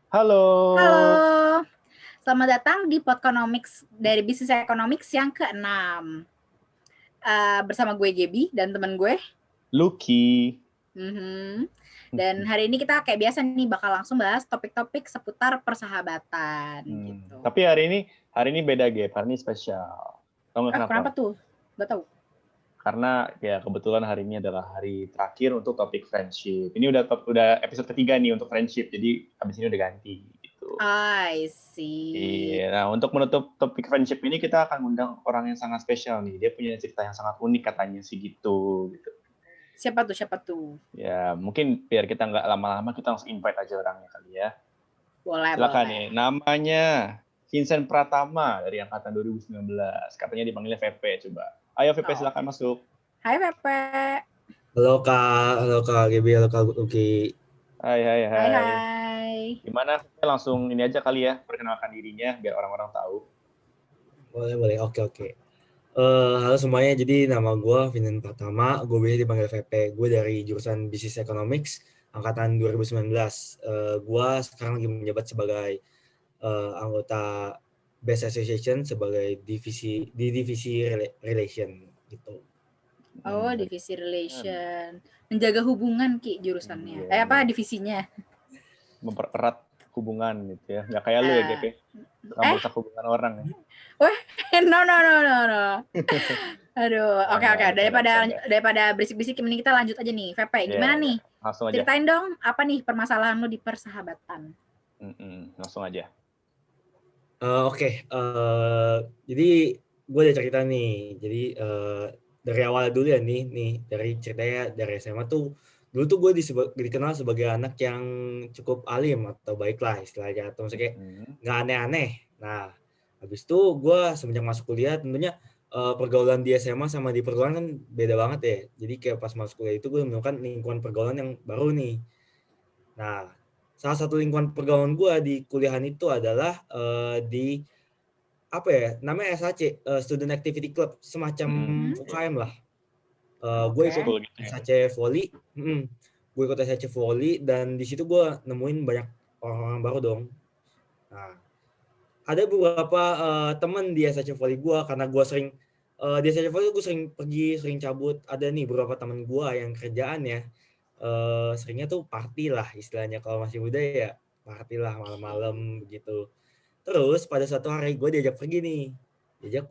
Halo, Halo, selamat datang di Podconomics dari Bisnis Economics yang ke-6. Bersama gue Gaby dan teman gue. Lucky. Dan hari ini kita kayak biasa nih bakal langsung bahas topik-topik seputar persahabatan gitu. Tapi hari ini beda, Gap. Hari ini spesial. Tahu nggak kenapa? Kenapa tuh? Gak tahu. Karena ya kebetulan hari ini adalah hari terakhir untuk topik friendship. Ini udah episode ketiga nih untuk friendship, jadi habis ini udah ganti gitu. I see. Iya, nah untuk menutup topik friendship ini kita akan undang orang yang sangat spesial nih. Dia punya cerita yang sangat unik katanya sih gitu. Siapa tuh? Ya mungkin biar kita nggak lama-lama kita langsung invite aja orangnya kali ya. Boleh. Silakan nih, namanya Vincent Pratama dari angkatan 2019. Katanya dipanggilnya VP, coba. Ayo VP, silakan masuk. Hai Pepe. Halo Kak Gibi, halo Kak Luki. Hai. Gimana? Langsung ini aja kali ya, perkenalkan dirinya biar orang-orang tahu. Boleh, oke. Halo semuanya, jadi nama gue Vincent Pratama, gue biasa dipanggil VP. Gue dari jurusan Business Economics, angkatan 2019. Gue sekarang lagi menjabat sebagai anggota Best Association sebagai divisi relation gitu. Oh, divisi relation. Menjaga hubungan Ki jurusannya. Divisinya. Mempererat hubungan gitu ya. Nggak kayak lu ya, GP. Nggak merusak hubungan orang ya. Wah, no. Aduh, oke. Daripada berisik-bisik, mending kita lanjut aja nih. VP, gimana nih? Langsung aja. Ceritain dong, apa nih permasalahan lu di persahabatan? Langsung aja. Oke. Jadi gue ada cerita nih. Jadi dari awal dulu ya nih dari ceritanya dari SMA tuh dulu tuh gue dikenal sebagai anak yang cukup alim atau baiklah istilahnya, atau maksudnya nggak aneh-aneh. Nah, habis itu gue semenjak masuk kuliah tentunya pergaulan di SMA sama di pergaulan kan beda banget ya. Jadi kayak pas masuk kuliah itu gue menemukan lingkungan pergaulan yang baru nih. Nah, salah satu lingkungan pergaulan gue di kuliahan itu adalah di apa ya namanya SAC, Student Activity Club, semacam UKM lah. Gue ikut SAC volley, dan di situ gue nemuin banyak orang-orang baru dong. Nah, ada beberapa teman di SAC volley gue karena gue sering di SAC volley gue sering pergi, sering cabut. Ada nih beberapa teman gue yang kerjaan ya seringnya tuh party lah istilahnya, kalau masih muda ya party lah malam-malam begitu. Terus pada suatu hari gue diajak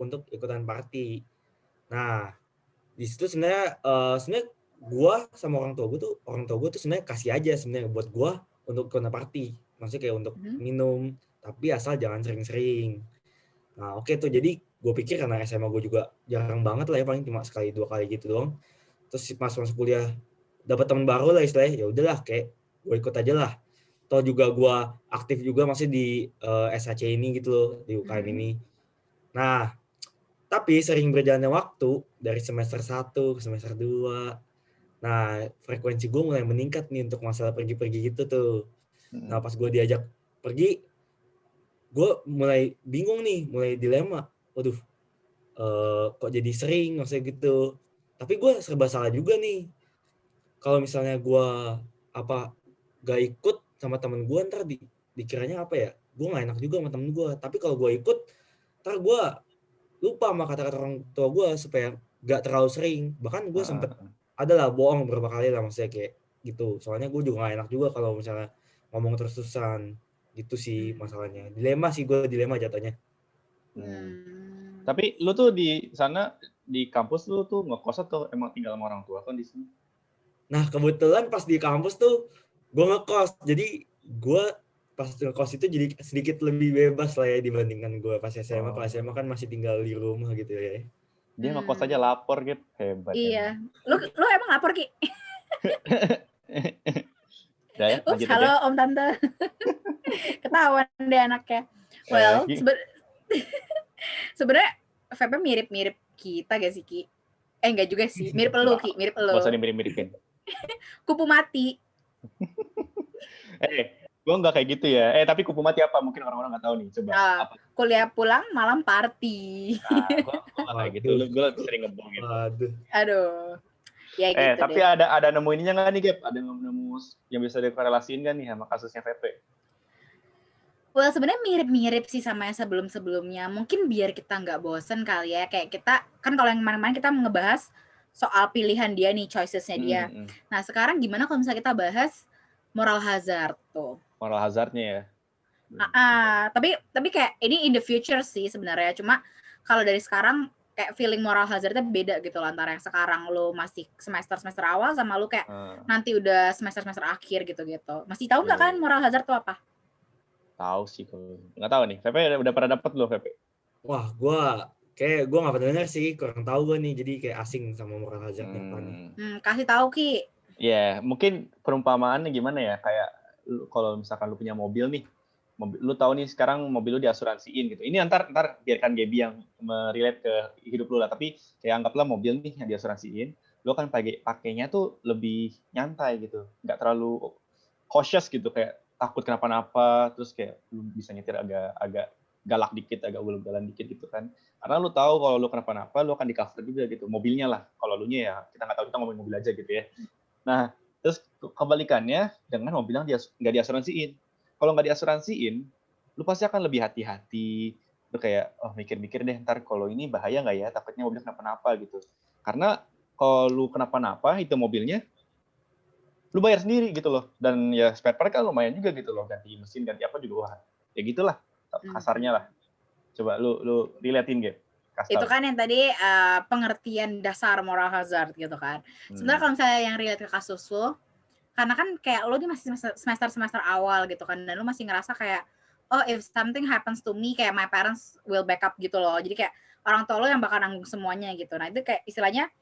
untuk ikutan party. Nah, di situ sebenarnya gue sama orang tua gue tuh sebenarnya kasih aja sebenarnya buat gue untuk ikutan party. Maksudnya kayak untuk minum, tapi asal jangan sering-sering. Nah, oke tuh, jadi gue pikir karena SMA gue juga jarang banget lah ya, paling cuma sekali 2 kali gitu doang. Terus pas masuk kuliah dapat teman baru lah istilahnya, ya udahlah kayak gue ikut aja lah. Toh juga gue aktif juga masih di SHC ini gitu loh, di UKM ini. Nah, tapi sering berjalannya waktu dari semester 1 ke semester 2. Nah, frekuensi gue mulai meningkat nih untuk masalah pergi-pergi gitu tuh. Nah, pas gue diajak pergi, gue mulai bingung nih, mulai dilema. Waduh, kok jadi sering maksudnya gitu. Tapi gue serba salah juga nih. Kalau misalnya gue gak ikut sama temen gue, ntar dikiranya apa ya? Gue gak enak juga sama temen gue. Tapi kalau gue ikut, ntar gue lupa sama kata-kata orang tua gue supaya gak terlalu sering. Bahkan gue sempet adalah bohong beberapa kali lah, maksudnya kayak gitu. Soalnya gue juga gak enak juga kalau misalnya ngomong terus-terusan. Gitu sih masalahnya. Dilema jatuhnya. Tapi lu tuh di sana, di kampus lu tuh ngekos atau emang tinggal sama orang tua kan di sini? Nah, kebetulan pas di kampus tuh gue ngekos. Jadi gue pas ngekos itu jadi sedikit lebih bebas lah ya dibandingkan gue pas SMA. Pas SMA kan masih tinggal di rumah gitu ya. Dia ngekos aja lapor gitu, hebat. Iya. Lu emang lapor Ki? Ya, Ups, halo aja. Om Tante. Ketahuan deh anaknya. Well, sebenarnya VP mirip-mirip kita gak sih Ki? Enggak juga sih, mirip lu Ki, mirip lu. Gak usah dimirip-miripin. Kupu mati. Gue nggak kayak gitu ya. Tapi kupu mati apa? Mungkin orang-orang nggak tahu nih. Coba. Apa? Kuliah pulang malam party. Gue nggak kayak gitu. Gue sering ngebong gitu. Aduh. Ya gitu tapi deh. ada nemu ininya nggak nih, Gap? Ada nemu yang bisa dikorelasiin nggak nih sama kasusnya VP? Well, sebenarnya mirip-mirip sih sama yang sebelum-sebelumnya. Mungkin biar kita nggak bosen kali ya. Kayak kita, kan kalau yang kemarin-kemarin kita ngebahas soal pilihan dia nih, choices-nya dia. Nah, sekarang gimana kalau misalnya kita bahas moral hazard tuh? Moral hazardnya ya. Tapi kayak ini in the future sih sebenarnya. Cuma kalau dari sekarang kayak feeling moral hazardnya beda gitu loh, antara yang sekarang lo masih semester awal sama lo kayak nanti udah semester akhir gitu. Masih tahu nggak kan moral hazard tuh apa? Tahu sih, kalau nggak tahu nih. Pepe udah pernah dapet lo, Pepe? Wah, gue nggak pernah dengar sih, kurang tahu gue nih, jadi kayak asing sama moral hazard yang mana. Kasih tahu Ki. Ya, mungkin perumpamaannya gimana ya? Kayak kalau misalkan lu punya mobil nih, lu tahu nih sekarang mobil lu diasuransiin gitu. Ini ntar biarkan Gaby yang merelate ke hidup lu lah. Tapi kayak anggaplah mobil nih yang diasuransiin, lu kan pakainya tuh lebih nyantai gitu, nggak terlalu cautious gitu, kayak takut kenapa-napa, terus kayak lu bisa nyetir agak galak dikit, agak ugal-ugalan dikit gitu kan. Karena lu tahu kalau lu kenapa-napa, lu akan di cover juga gitu, mobilnya lah. Kalau lu nya ya kita nggak tahu, kita ngomongin mobil aja gitu ya. Nah, terus kebalikannya dengan mobil yang nggak diasuransiin. Kalau nggak diasuransiin, lu pasti akan lebih hati-hati. Lu kayak, mikir-mikir deh, ntar kalau ini bahaya nggak ya, takutnya mobilnya kenapa-napa gitu. Karena kalau lu kenapa-napa, itu mobilnya, lu bayar sendiri gitu loh. Dan ya spare part kan lumayan juga gitu loh, ganti mesin, ganti apa juga, wah. Ya gitulah, kasarnya lah. Coba lu relatein gitu. Itu kan yang tadi pengertian dasar moral hazard gitu kan. Sebenarnya kalau misalnya yang relate ke kasus lo, karena kan kayak lo ini masih semester awal gitu kan, dan lo masih ngerasa kayak, oh if something happens to me, kayak my parents will back up gitu loh. Jadi kayak orang tua lo yang bakal nanggung semuanya gitu. Nah itu kayak istilahnya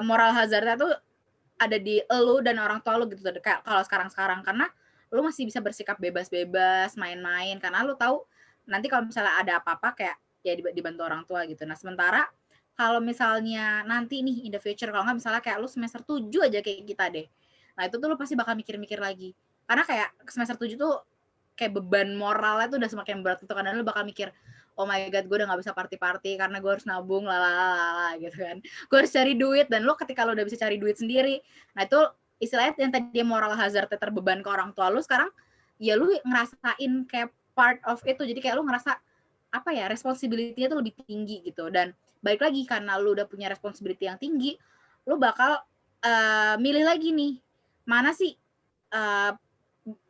moral hazardnya tuh ada di lo dan orang tua lo gitu. Kayak kalau sekarang karena lo masih bisa bersikap bebas-bebas, main-main, karena lo tahu nanti kalau misalnya ada apa-apa kayak ya dibantu orang tua gitu. Nah sementara kalau misalnya nanti nih in the future, kalau nggak misalnya kayak lu semester 7 aja kayak kita deh, nah itu tuh lu pasti bakal mikir-mikir lagi, karena kayak semester 7 tuh kayak beban moralnya tuh udah semakin berat gitu, karena lu bakal mikir, oh my god, gue udah nggak bisa party karena gue harus nabung lalala gitu kan, gue harus cari duit. Dan lu ketika lu udah bisa cari duit sendiri, nah itu istilahnya yang tadi moral hazardnya terbeban ke orang tua lu, sekarang ya lu ngerasain kayak part of itu. Jadi kayak lu ngerasa apa ya, responsibility-nya tuh lebih tinggi gitu. Dan balik lagi, karena lu udah punya responsibility yang tinggi, lu bakal milih lagi nih, mana sih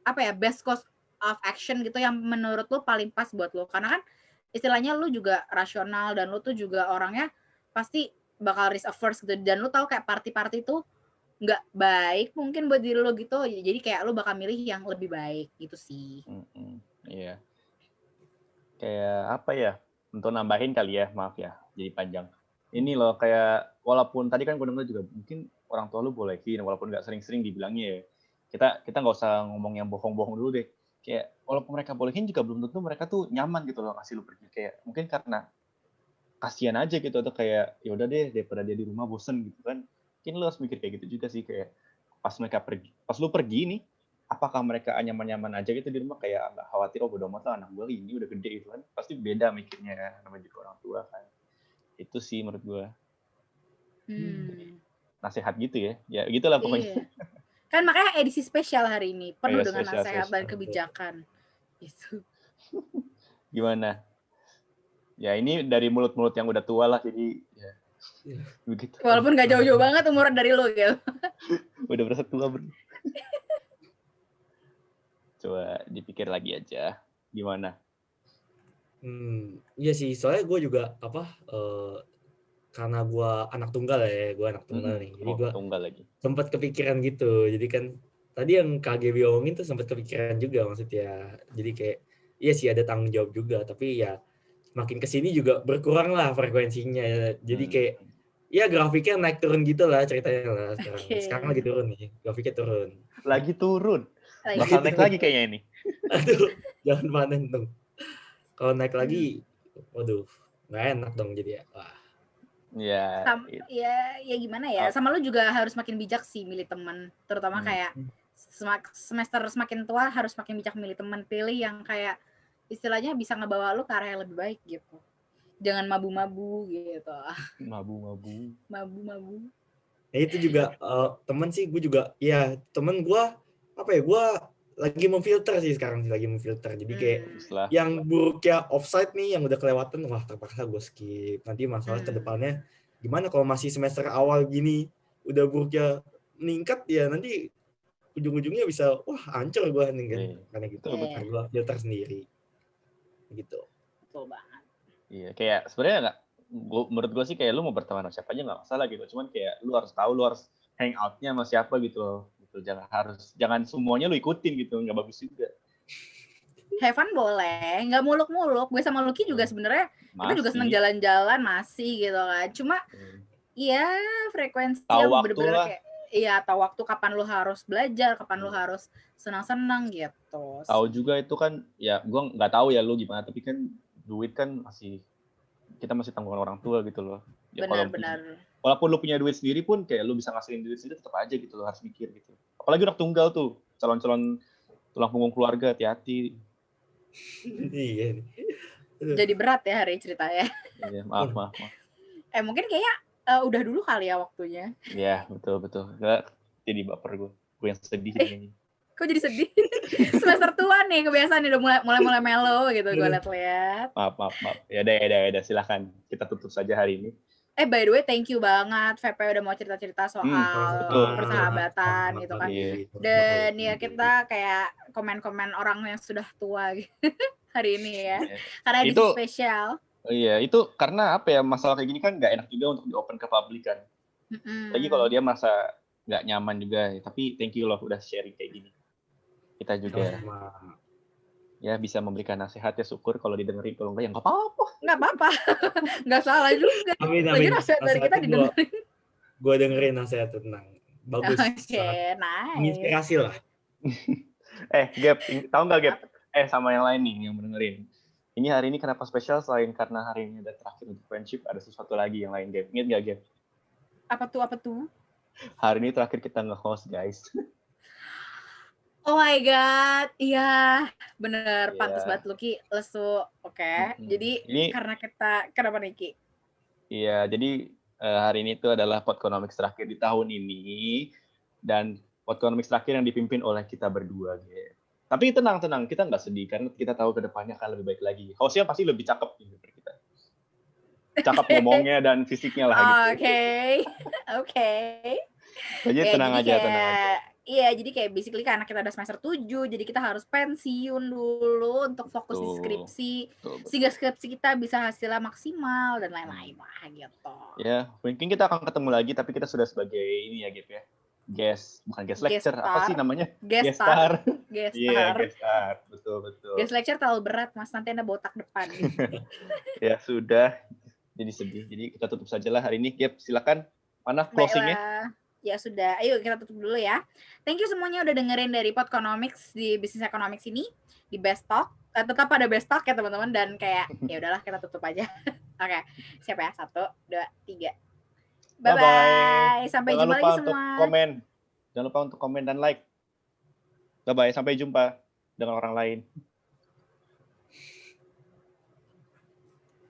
apa ya, best course of action gitu yang menurut lu paling pas buat lu. Karena kan istilahnya lu juga rasional, dan lu tuh juga orangnya pasti bakal risk averse gitu, dan lu tahu kayak party tuh nggak baik mungkin buat diri lu gitu. Jadi kayak lu bakal milih yang lebih baik gitu sih. Iya. Kayak apa ya, untuk nambahin kali ya, maaf ya jadi panjang. Ini loh, kayak walaupun tadi kan gue dengar juga mungkin orang tua lu bolehin, walaupun nggak sering-sering dibilangnya ya, kita nggak usah ngomong yang bohong-bohong dulu deh. Kayak walaupun mereka bolehin juga belum tentu mereka tuh nyaman gitu loh ngasih lu pergi. Kayak mungkin karena kasihan aja gitu, atau kayak ya udah deh daripada dia di rumah bosen gitu kan. Mungkin lu harus mikir kayak gitu juga sih, kayak pas lu pergi nih, apakah mereka nyaman-nyaman aja gitu di rumah, kayak nggak khawatir, oh bodo amat lah anak gue ini udah gede gitu kan. Pasti beda mikirnya namanya juga orang tua kan. Itu sih menurut gue. Nasihat gitu ya. Ya gitulah pokoknya. Iya. Kan makanya edisi spesial hari ini penuh dengan nasihat dan kebijakan. Itu. Gimana? Ya ini dari mulut-mulut yang udah tua lah, jadi ya begitu. Walaupun nggak jauh-jauh banget umur dari lo gitu. Udah berasa tua bro. Coba dipikir lagi aja gimana. Iya sih, soalnya gue juga karena gue anak tunggal ya, gue anak tunggal nih, jadi gue sempat kepikiran gitu. Jadi kan tadi yang KGB omongin tuh sempat kepikiran juga maksudnya. Jadi kayak iya sih ada tanggung jawab juga, tapi ya makin kesini juga berkurang lah frekuensinya. Jadi kayak ya grafiknya naik turun gitu lah ceritanya lah sekarang. Sekarang lagi turun nih, grafiknya turun. Lagi turun. Bakal naik lagi kayaknya ini. Aduh, jangan panen dong. Kalau naik lagi, waduh, nggak enak dong jadi ya. Wah. Ya gimana ya, sama lu juga harus makin bijak sih milih teman, terutama kayak semester semakin tua harus makin bijak milih teman. Pilih yang kayak istilahnya bisa ngebawa lu ke arah yang lebih baik gitu, jangan mabu-mabu gitu. Mabu. Ya itu juga teman sih, gue juga ya teman gue apa ya, gue lagi memfilter sih sekarang, lagi memfilter. Jadi kayak Setelah yang buruknya offside nih, yang udah kelewatan, wah terpaksa gue skip. Nanti masalah ke depannya gimana kalau masih semester awal gini, udah buruknya meningkat ya nanti ujung-ujungnya bisa wah hancur gue nih kan. Karena gitu betul. gue filter sendiri. Gitu. Betul banget. Iya, kayak sebenarnya nggak, menurut gue sih kayak lu mau berteman sama siapa aja nggak masalah gitu. Cuman kayak lu harus tahu lu harus hang out-nya sama siapa gitu loh. Gitu. Jangan semuanya lu ikutin gitu, nggak bagus juga. Have fun boleh, nggak muluk-muluk. Gue sama Lucky juga sebenarnya kita juga seneng jalan-jalan masih gitu kan. Cuma iya frekuensi Tahu yang waktu bener-bener lah. kayak iya tahu waktu kapan lu harus belajar, kapan lu harus senang-senang gitu. Tahu juga itu kan ya gue nggak tahu ya lu gimana, tapi kan duit kan kita masih tanggungan orang tua gitu loh. Ya, Benar-benar. Walaupun lu punya duit sendiri pun kayak lu bisa ngasihin duit sendiri tetap aja gitu lo harus mikir gitu. Apalagi anak tunggal tuh, calon-calon tulang punggung keluarga, hati-hati. Iya. Jadi berat ya hari ceritanya. Iya, maaf. Mungkin kayaknya udah dulu kali ya waktunya. Iya, betul. Gak jadi baper gue. Gue yang sedih ini. Kok jadi sedih? Semester tua nih kebiasaan nih udah mulai melo gitu gue lihat. Maaf. Ya udah silahkan. Kita tutup saja hari ini. By the way, thank you banget VP udah mau cerita-cerita soal persahabatan gitu kan. Dan ya kita kayak komen-komen orang yang sudah tua gitu hari ini ya. Karena itu spesial. Iya, itu karena apa ya, masalah kayak gini kan nggak enak juga untuk di-open ke publik kan. Lagi kalau dia merasa nggak nyaman juga. Tapi thank you loh udah sharing kayak gini. Kita juga ya bisa memberikan nasihat ya, syukur kalau didengerin, kalau enggak ya nggak apa-apa. Nggak apa-apa. Nggak salah juga. Amin. Nasihat dari kita didengerin. Gue dengerin nasihat tenang. Bagus. Oke, nice. Menginspirasi lah. Gap, tahu nggak Gap? Sama yang lain nih yang mendengerin. Ini hari ini kenapa spesial selain karena hari ini udah terakhir untuk friendship, ada sesuatu lagi yang lain, Gap. Ingat nggak, Gap? Apa tuh? Hari ini terakhir kita nge-host, guys. Oh my god, iya bener, pantas banget Lucky lesu, oke. Jadi karena kita, kenapa Niki? Iya, jadi hari ini tuh adalah Podconomics terakhir di tahun ini, dan Podconomics terakhir yang dipimpin oleh kita berdua, gitu. Tapi tenang, kita nggak sedih, karena kita tahu ke depannya akan lebih baik lagi. Hostnya pasti lebih cakep gitu dari kita. Cakep ngomongnya dan fisiknya lah gitu. Oke. Jadi tenang aja. Iya, jadi kayak basically karena kita udah semester 7, jadi kita harus pensiun dulu untuk fokus di skripsi. Sehingga skripsi kita bisa hasilnya maksimal dan lain-lain lah gitu. Ya, mungkin kita akan ketemu lagi, tapi kita sudah sebagai ini ya, Gip ya. Bukan guest lecture, apa sih namanya? Guest star. Iya, guest star. Betul. Guest lecture terlalu berat, Mas. Nanti Anda botak depan. Ya, sudah. Jadi sedih. Jadi kita tutup sajalah hari ini. Gip, silakan. Mana closing-nya? Ya sudah, ayo kita tutup dulu ya. Thank you semuanya udah dengerin dari Podconomics di Business Economics ini, di Best Talk. Tetap ada Best Talk ya teman-teman, dan kayak ya udahlah kita tutup aja. Oke, siap ya? 1, 2, 3. Bye-bye. Sampai jumpa lagi semua. Jangan lupa untuk komen dan like. Bye-bye. Sampai jumpa dengan orang lain.